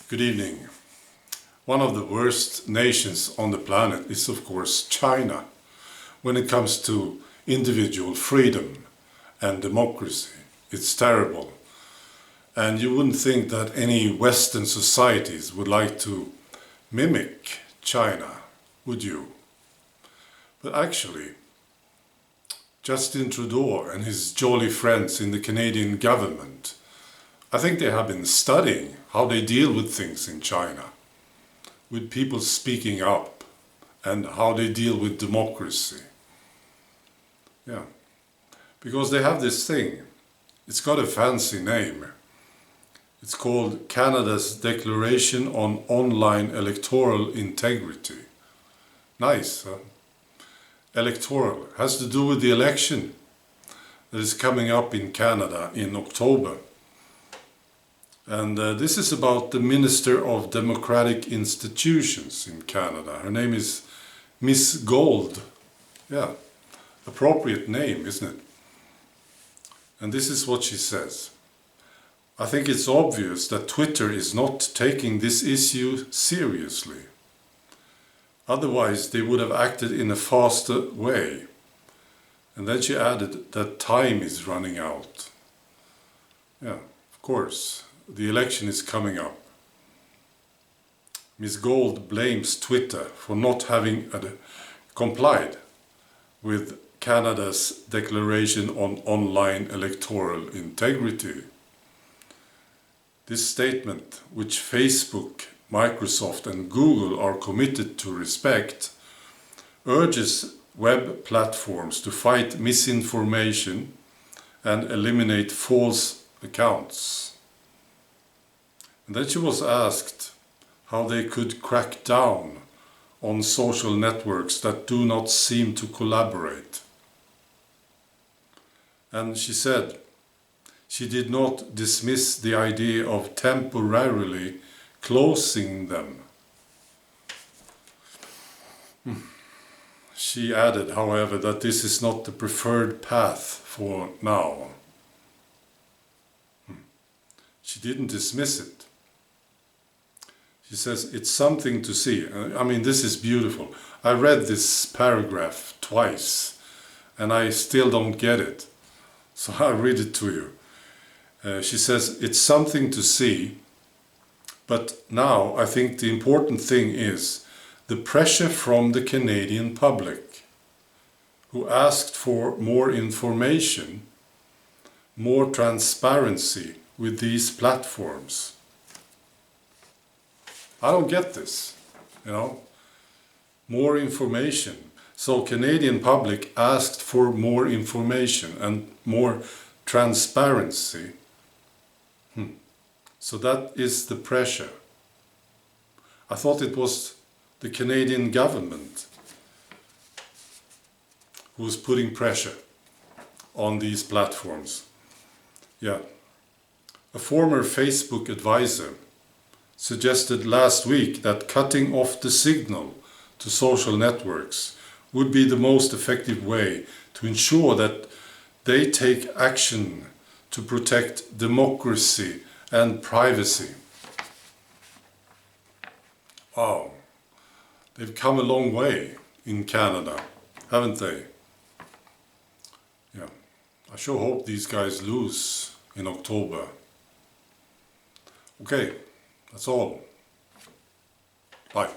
Good evening. One of the worst nations on the planet is of course China when it comes to individual freedom and democracy. It's terrible. And you wouldn't think that any Western societies would like to mimic China, would you? But actually, Justin Trudeau and his jolly friends in the Canadian government, I think they have been studying how they deal with things in China, with people speaking up and how they deal with democracy. Yeah, because they have this thing, it's got a fancy name. It's called Canada's Declaration on Online Electoral Integrity. Nice, huh? Electoral has to do with the election that is coming up in Canada in October. And this is about the Minister of Democratic Institutions in Canada. Her name is Miss Gold. Yeah, appropriate name, isn't it? And this is what she says. I think it's obvious that Twitter is not taking this issue seriously. Otherwise, they would have acted in a faster way. And then she added that time is running out. Yeah, of course, the election is coming up. Ms. Gold blames Twitter for not having complied with Canada's Declaration on Online Electoral Integrity. This statement, which Facebook, Microsoft and Google are committed to respect, urges web platforms to fight misinformation and eliminate false accounts. And then she was asked how they could crack down on social networks that do not seem to collaborate. And she said she did not dismiss the idea of temporarily closing them. She added, however, that this is not the preferred path for now. She didn't dismiss it. She says, it's something to see. I mean, this is beautiful. I read this paragraph twice and I still don't get it. So I'll read it to you. She says, it's something to see, but now I think the important thing is the pressure from the Canadian public, who asked for more information, more transparency with these platforms. I don't get this, more information. So Canadian public asked for more information and more transparency. So that is the pressure. I thought it was the Canadian government who was putting pressure on these platforms. Yeah. A former Facebook advisor suggested last week that cutting off the signal to social networks would be the most effective way to ensure that they take action to protect democracy and privacy. Wow, they've come a long way in Canada, haven't they? Yeah, I sure hope these guys lose in October. Okay, that's all. Bye.